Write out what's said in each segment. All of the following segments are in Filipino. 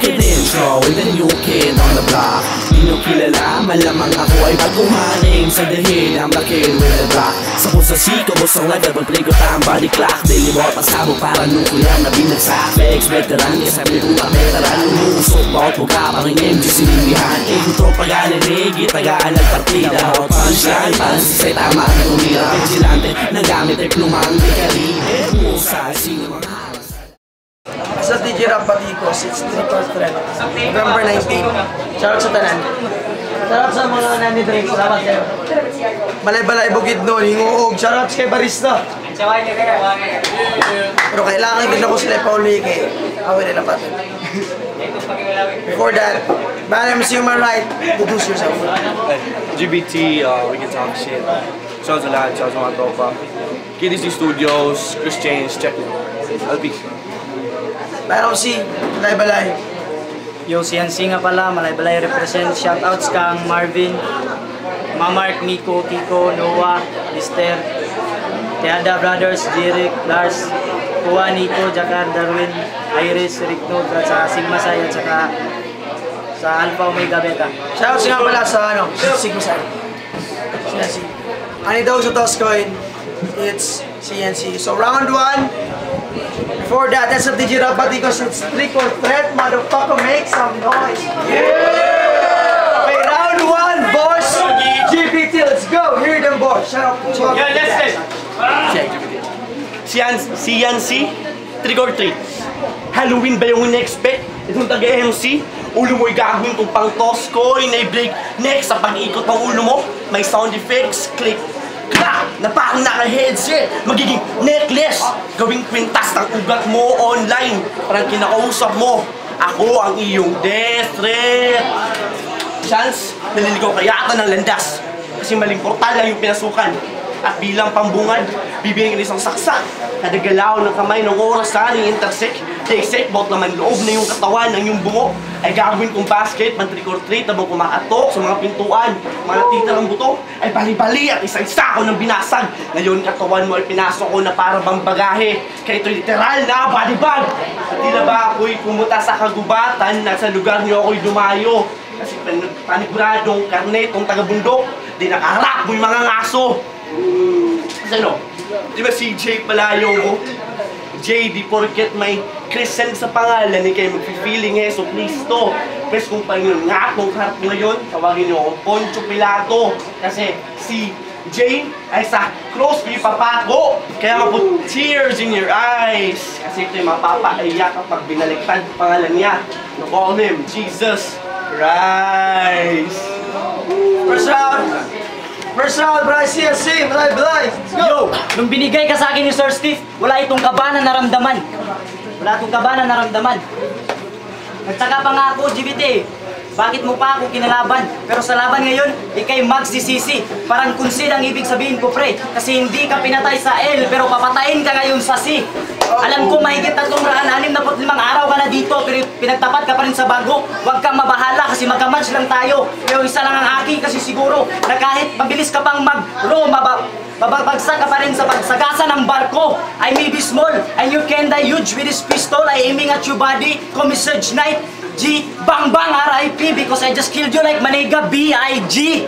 wicked intro with the new kid on the block. Di nyo kilala, malamang ako ay baguhaning sa dahil I'm the kid with the block. Sa pusa ko, busang life, nagpag-play ko tayong body clock. Daily bot, pasabog para nuclear na binagsak. Flex, veteran, kasabi ko pa veteran. Umusok, bawat buka, parang MG sinilihan. Intro, pag-alirigi, tagaan ng partida. Punchline, pansisay, tama ang tumira. Vigilante, nagamit ay plumang di karibe. Musa, sino mga haras. Sa DJ Rap Batikos, it's 3-4 thread, November 19. Shoutout sa tanan. Shoutout sa mga nani-drinks. Salamat kayo. Balay-balay bukid noon, hinguog. Shoutout kay Barista. Pero kailangan din ako sila pauli kay awin nila patin. Before that, my name is Human Right. Introduce yourself. GBT, we can talk shit. Shoutout sa lahat, shoutout sa mga tropa. KDC Studios, Chris Chains, check it. LP. Meron si Balay-balay. Yo, si Yancy nga pala, Malay-balay represent. Shoutouts kang Marvin, Mamark, Miko, Kiko, Noah, Lister, Teada Brothers, Jeric, Lars, Kuwa, Nico, Jakar, Darwin, Iris, Rickno, at sa Sigma Sai, at saka sa Alpha Omega Beta. Shoutouts nga pala sa Sigma Sai. CNC. Ani daw sa Toscoin, it's CNC. So round 1. Before that, that's a DJ Rap Batikos, it's 3-4 threat. Motherfucker, make some noise. Yeah! Okay, round 1, boys. GPT, let's go. Hear them, boys. Shut up. Yeah, let's Si Yancy, trick or treat. Halloween ba yung in-expect? Itong taga-MC, ulo mo'y gagawin kung pang Toscoin ay break next sa pag-ikot ng ulo mo. May sound effects, click. Na parang naka-headset, magiging necklace. Gawing kwintas ng ugat mo online. Parang kinakausap mo, ako ang iyong death threat. Chance, naliligaw kaya ata ng landas. Kasi maling portal lang yung pinasukan. At bilang pambungad, bibigyan ng isang saksak. Kada galaw ng kamay ng oras na intersect. Dissect, bot naman loob na yung katawan ng yung bungo. Ay gagawin kong basket, man-trick or treat, habang kumakatok sa mga pintuan. Mga natita ng buto, ay bali-bali at isa-isa ko ng binasag. Ngayon katawan mo ay pinasok ko na para bang bagahe. Kaya ito'y literal na body bag. At tila ba ako'y pumunta sa kagubatan na sa lugar niyo ako'y dumayo. Kasi paniguradong karne itong taga-bundok, di nakaharap mo yung mga ngaso. Kasi ano, di ba si Jay Palayo mo? Jay, di porket may Christian sa pangalan, ni kayo magpipiling Heso Cristo. Pwes kung Panginoon nga akong harap ngayon, tawagin niyo akong Poncio Pilato. Kasi si Jay ay sa cross may papako. Kaya nga po, tears in your eyes. Kasi ito'y mapapaiyak kapag binaliktad ang pangalan niya. You call him Jesus Christ. First round, Bryce CNC, Balay-balay. Let's go! Yo, nung binigay ka sa akin ni Sir Steve, wala itong kaba na naramdaman. Wala itong kaba na naramdaman. Nagtaka pa nga ako, GBT. Bakit mo pa ako kinalaban? Pero sa laban ngayon, ikay Mags DCC. Parang concede ang ibig sabihin ko, pre. Kasi hindi ka pinatay sa L, pero papatayin ka ngayon sa C. Alam ko mahigit 365 araw ka na dito, pero pinagtapat ka pa rin sa bago. Huwag kang mabahala kasi magka-match lang tayo. Pero isa lang ang akin kasi siguro na kahit mabilis ka pang mag-row, mababagsak ka pa rin sa pagsagasa ng barko. I may be small and you can die huge with this pistol. I aiming at your body, Commissage Knight. G, bang bang RIP because I just killed you like Manega B.I.G.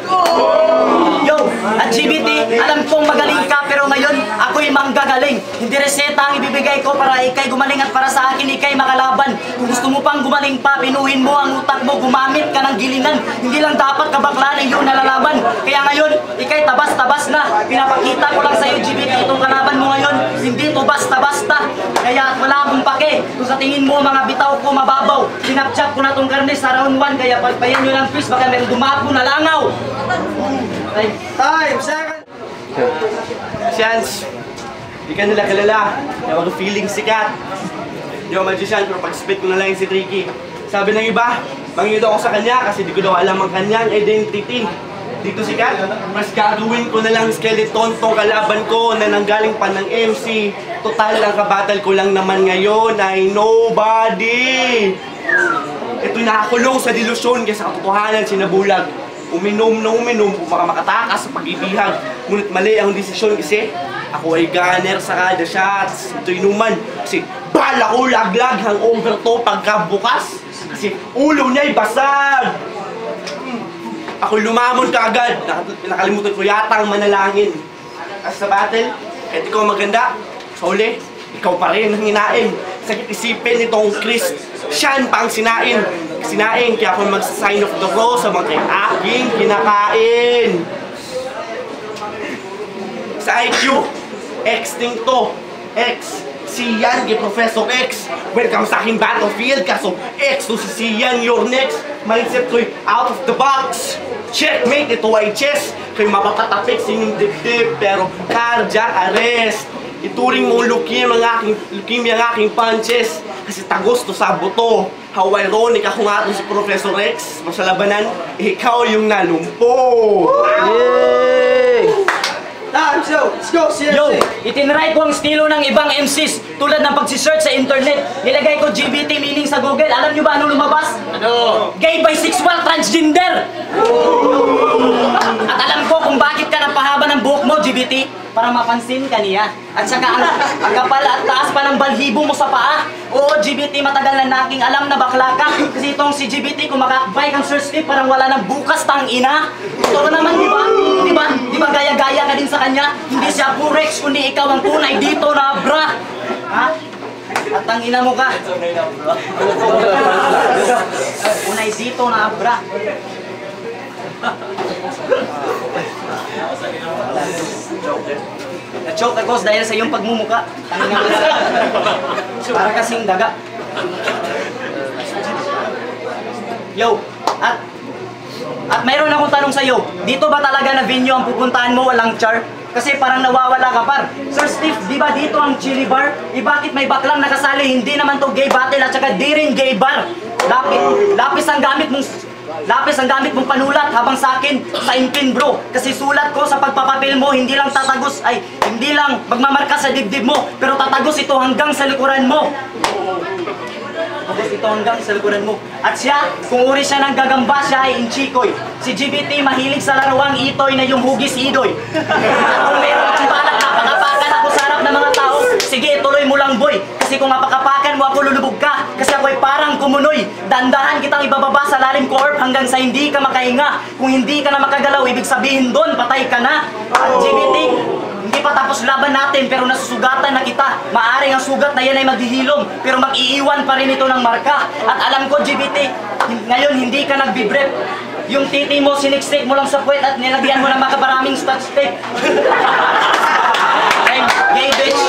Yo, at GBT, alam kong magaling ka pero ngayon ako'y manggagaling. Hindi reseta ang ibibigay ko para ikay gumaling at para sa akin ikay makalaban. Kung gusto mo pang gumaling pa, pinuhin mo ang utak mo, gumamit ka ng gilingan. Hindi lang dapat kabaklan ang iyong nalalaban. Kaya ngayon, ikay tabas-tabas na. Pinapakita ko lang sa iyo GBT, itong kalaban mo ngayon, hindi to basta-basta. Kaya wala akong pake. Kung sa tingin mo mga bitaw ko mababaw, sinapchat ko na tong karne sa round 1, kaya pagpayan nyo lang please, baka meron dumapo na langaw. Time, second. Chance, di ka nila kalala. Kaya wag feeling sikat. Di ako magician, pero pag-spit ko na lang yung si Tricky. Sabi ng iba, mangingid ako sa kanya kasi di ko daw alam ang kanyang identity. Dito sikat, mas gagawin ko na lang skeleton tong kalaban ko na nanggaling pa ng MC. Total, ang kabattle ko lang naman ngayon ay nobody. Ito'y nakakulong sa delusyon kaya sa katotohanan sinabulag. Uminom na uminom kung makatakas sa pag-ibihag. Ngunit mali ang desisyon kasi ako ay gunner sa kada shots. Ito'y inuman kasi bala ko laglag hangover to pagkabukas. Kasi kasi ulo niya'y basag. Ako'y lumamon kaagad. Nakalimutan ko yata ang manalangin. Kasi sa battle, kahit ikaw maganda, sa uli, ikaw pa rin ang hinain. Sakit isipin itong Christian pa ang sinain. Kaya ako magsa-sign of the cross sa mga aking kinakain. Sa IQ, Extincto, X, Siyan, kay Professor X. Welcome sa aking battlefield, kaso X to si Siyan, your next. Mindset ko'y out of the box. Checkmate, ito ay chess. Kay mapatatapik sa inyong dibdib, pero cardiac arrest. Ituring mo leukemia ang aking punches. Kasi tagos to sa buto. How ironic ako nga si Professor X. Sa labanan, ikaw yung nalumpo. Yay! Let's go, CNC! Yo, itinry ko ang estilo ng ibang MCs tulad ng pagsisearch sa internet. Nilagay ko GBT meaning sa Google. Alam nyo ba anong lumabas? Ano? Gay, bisexual, transgender! At alam ko kung bakit ka napahaba ng buhok mo, GBT. Para mapansin ka niya. At saka ang kapal at taas pa ng balhibo mo sa paa. Oo, GBT, matagal na naking alam na bakla ka. Kasi itong si GBT, kung makakbike ang Sir Steve, parang wala ng bukas tang ina. Ito naman, di ba? Di ba gaya-gaya ka din sa kanya? Hindi siya Purex, kundi ikaw ang tunay dito na bra. Ha? At ang ina mo ka. Tunay dito na bra. Na-choke ako dahil sa iyong pagmumuka. Para kasing daga. Yo, at mayroon akong tanong sa iyo. Dito ba talaga na venue ang pupuntahan mo, walang char? Kasi parang nawawala ka par. Sir Steve, di ba dito ang chili bar? Bakit may baklang nakasali? Hindi naman to gay battle at saka di rin gay bar. Lapis ang gamit mong panulat habang sa akin sa impin bro. Kasi sulat ko sa pagpapapil mo hindi lang magmamarka sa dibdib mo, pero tatagos ito hanggang sa likuran mo. At siya, kung uri siya ng gagamba, siya ay inchikoy. Si GBT mahilig sa laruang itoy na yung hugis idoy. At kung meron kang balak na pakapakan ako sa harap ng mga tao, sige tuloy mo lang boy. Kasi kung mapakapakan mo ako lulubog ka. Kasi ako'y parang kumunoy. Dandahan kitang ibababa sa lalim ko orb hanggang sa hindi ka makahinga. Kung hindi ka na makagalaw, ibig sabihin doon patay ka na. At GBT, hindi pa tapos laban natin pero nasusugatan na kita. Maaring ang sugat na yan ay maghihilom pero mag-iiwan pa rin ito ng marka. At alam ko GBT, ngayon hindi ka nagbibrep. Yung titi mo, siniksik mo lang sa puwet at nilagyan mo ng makaparaming scotch tape. Gay bitch!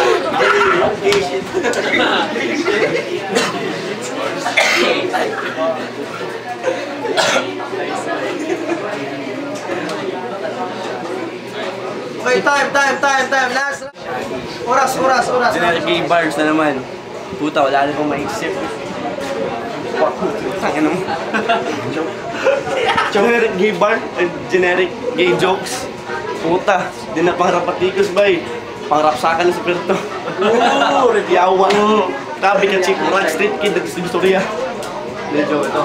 Okay, time. Last. Oras. Generic gay bars na naman. Puta, wala na akong maisip. Tangin mo. Generic gay bar, generic gay jokes. Puta, di na pangrapatikos bay. Pangrapsakan na sa perto. Yawa. Grabe ka chick, Rock Street Kid, nag-istorya. Medyo ito.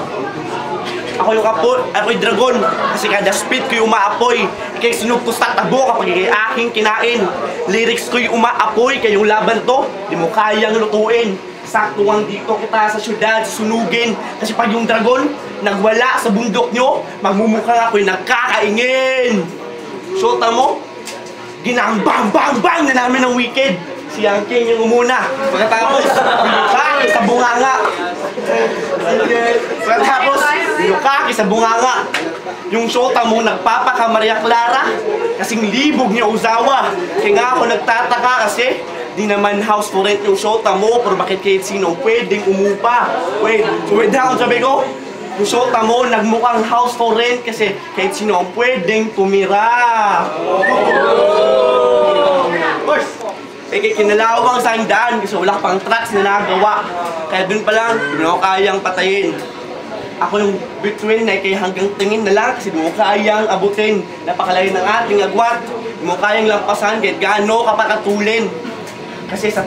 Ako yung ako'y dragon. Kasi kada spit ko'y umaapoy. Ikay sunog ko sa tabo kapag ikay aking kinain. Lyrics ko'y umaapoy, kayong laban to, di mo kayang lutuin. Sakto ang dito kita sa syudad, sunugin. Kasi pag yung dragon, nagwala sa bundok nyo, magmumukhang ako'y nagkakaingin. Shota mo, ginang-bang-bang-bang na namin ng wicked. Si Yang King yung umuna. Pagkatapos, binukaki sa bunganga. Pagkatapos, binukaki sa bunganga. Yung shota mo, nagpapaka Maria Clara. Kasing libog niya usawa. Kaya nga ako nagtataka kasi di naman house for rent yung shota mo. Pero bakit kahit sino pwedeng umupa? Wait down, sabi ko. Yung shota mo, nagmukhang house for rent kasi kahit sino ang pwedeng tumira. Kaya kinalawang sa aking daan kasi wala pang tracks na nagawa. Kaya dun pa lang, hindi mo kayang patayin. Ako yung between na kaya hanggang tingin na lang kasi di mo kayang abutin. Napakalayo ng ating agwat. Di mo kayang lampasan kahit gaano ka pakatulin. Kasi sa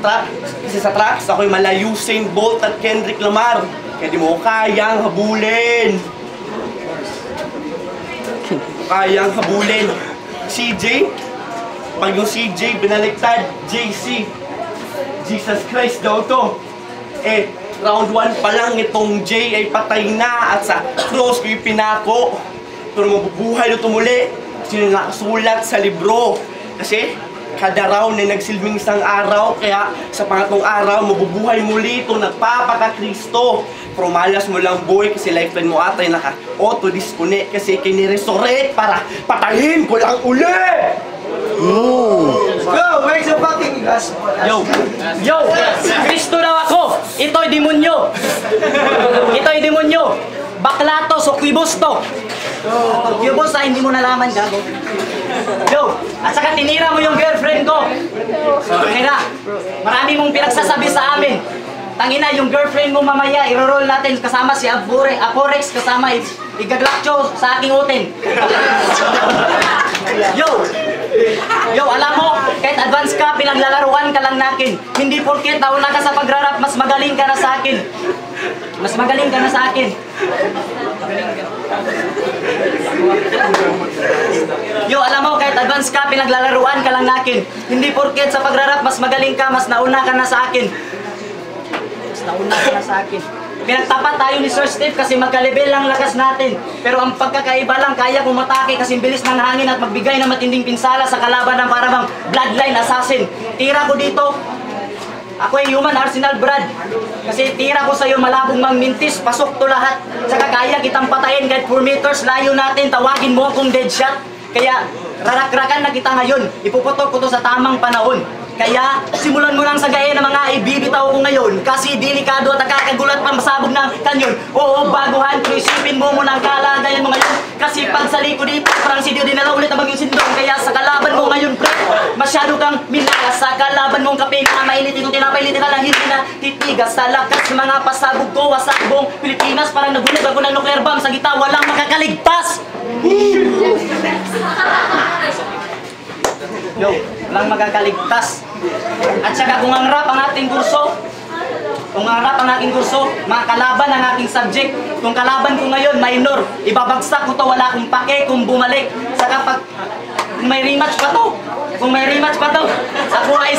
tracks, ako'y malayo Usain Bolt at Kendrick Lamar. Kaya di mo kayang habulin. Kayang habulin. CJ, pag yung CJ binaliktad, JC, Jesus Christ daw to. round 1 pa lang itong J ay patay na at sa cross ko yung pinako. Pero mabubuhay na tumuli kasi nakasulat sa libro. Kasi kada round ay nagsilbing isang araw, kaya sa pangatlong araw mabubuhay muli itong nagpapaka-Kristo. Pero malas mo lang boy kasi lifeline mo atay naka-auto-disconnect kasi kiniresurrect para patayin ko lang uli! Go! Where's the fucking gospel? Yo! Kristo daw ako! Ito'y demonyo! Ito'y demonyo! Bakla to, sukwibos to! Sukwibos hindi mo nalaman, gago. Yo! At saka tinira mo yung girlfriend ko! Kaya, marami mong pinagsasabi sa amin. Tangina, yung girlfriend mo mamaya, iro-roll natin kasama si Aporex, kasama igaglakcho sa aking utin. Yo, alam mo, kahit advance ka, pinaglalaruan ka lang nakin. Hindi porket nauna ka sa pagrarap, mas magaling ka na sa akin. Mas magaling ka na sa akin. Yo, alam mo, kahit advance ka, pinaglalaruan ka lang nakin. Hindi porket sa pagrarap, mas magaling ka, mas nauna ka na sa akin. Nauna ka na sa akin. Pinagtapat tayo ni Sir Steve kasi magka-level lang lakas natin. Pero ang pagkakaiba lang, kaya kong matake kasi bilis ng hangin at magbigay ng matinding pinsala sa kalaban ng parang bloodline assassin. Tira ko dito, ako ay human arsenal Brad. Kasi tira ko sa'yo malabong mangmintis, pasok to lahat. Saka kaya kitang patayin kahit 4 meters layo natin, tawagin mo akong dead shot. Kaya rarak-rakan na kita ngayon, ipuputok ko to sa tamang panahon. Kaya simulan mo lang sa gaya ng mga ibibitaw ko ngayon kasi delikado at nakakagulat pang masabog ng kanyon. Oo, baguhan, pero isipin mo muna ang kalagayan mo ngayon. Kasi pag sa liko dito, parang si Dio dinala ulit ang bagyung sindong. Kaya sa kalaban mo ngayon, pre, masyado kang minalas. Sa kalaban mong kape na mainit itong tinapay, hindi ka lang hindi na titigas. Sa lakas ng mga pasabog ko, wasak buong Pilipinas, parang nagulag ako ng nuclear bomb. Sa gita, walang makakaligtas. Yo, walang magkakaligtas. At saka kung ang rap ang ating kurso, mga kalaban ang aking subject, kung kalaban ko ngayon, minor, ibabagsak ko to, wala akong pake kung bumalik. Saka pag may rematch pa to, ako ay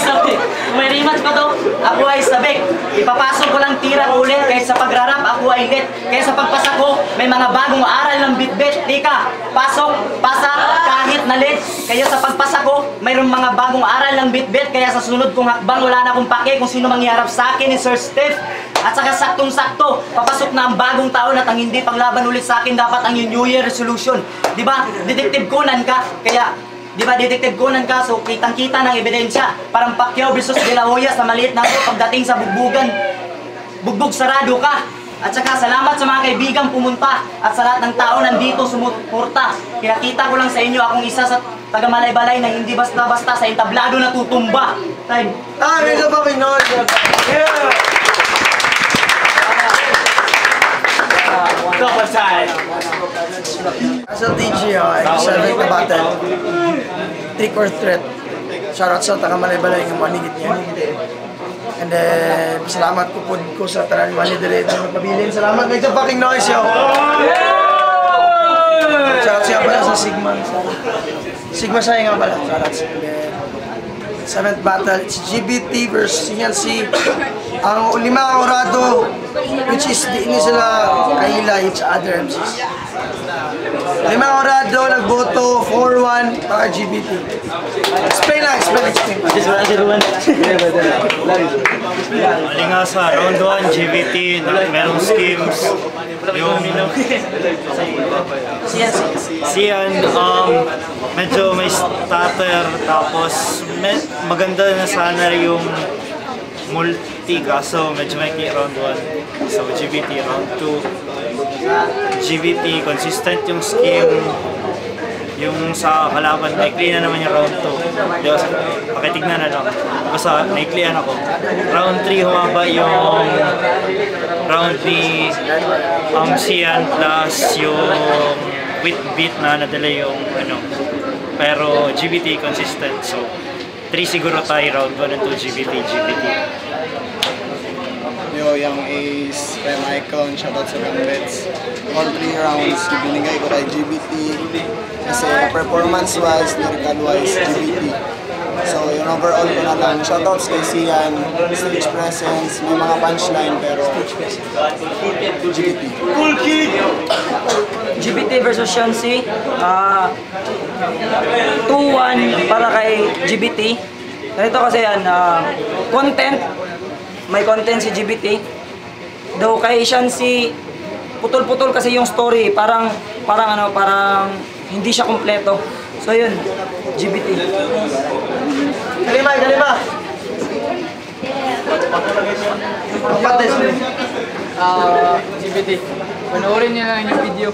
sabik. Ipapasok ko lang tira ulit, kahit sa pagrarap, ako ay lit. Kaya sa pagpasa ko, may mga bagong aral ng bit-bit. Tika, pasok, pasa, kahit na lit. Kaya sa pagpasa ko, mayroong mga bagong aral ng bit-bit. Kaya sa sunod kong hakbang, wala na akong pake kung sino manghiharap sa akin ni Sir Steve. At saka saktong-sakto, papasok na ang bagong taon at ang hindi panglaban ulit sa akin dapat ang New Year resolution. Diba? Detective Conan ka, kaya Detective Conan ka, so kitang-kita ng ebidensya. Parang Pacquiao versus De La Hoya sa maliit na ako pagdating sa bugbugan. Bugbog sarado ka. At saka salamat sa mga kaibigang pumunta at sa lahat ng tao nandito sumuporta. Pinakita ko lang sa inyo akong isa sa taga-Malay-Balay na hindi basta-basta sa entablado na tutumba. Time. Raise the fucking noise! Yeah! Double time! As a DJ, I celebrate the battle. Trick or threat. Shoutout sa taga-Malay-Balay ng manigit niya. And then, salamat ko sa tanan manidire na magpabilin. Salamat guys sa fucking noise, yo! Shoutout siya pala sa Sigma. Sigma siya nga pala. Shoutout sa 7th battle, it's GBT versus CNC. Ang lima orado, which is di ini sila kahila each other MCs. Lima orado, nagboto 4-1 para GBT. Explain. Mali nga sa round 1, GBT, merong schemes. Yung Sian, medyo may stutter, tapos maganda na sana yung multi, kaso medyo may round 1. So GBT round 2. GBT, consistent yung scheme. Yung sa kalaban, naikli na naman yung round 2. Diyos, pakitignan na lang. Basta naiklian ako. Round 3 humaba yung round ni Sian plus yung with beat na nadala yung ano. Pero GBT consistent. So 3 siguro tayo round 1 and 2 GBT. Yo, yung Ace, Prem Icon, shoutout sa Gambits. All 3 rounds, binigay ko kay GBT. Kasi performance-wise, lyrical-wise, GBT. So yung overall ko na lang, shoutouts kay Sian, stage presence, may mga punchline pero GBT. Cool kid! GBT versus Shansi. 2-1 para kay GBT. Ganito kasi yan, content. May content si GBT. Though kay Shansi, putol-putol kasi yung story. Parang hindi siya kumpleto. So yun, GBT. Kalima. GBT. Panoorin niyo lang yung video.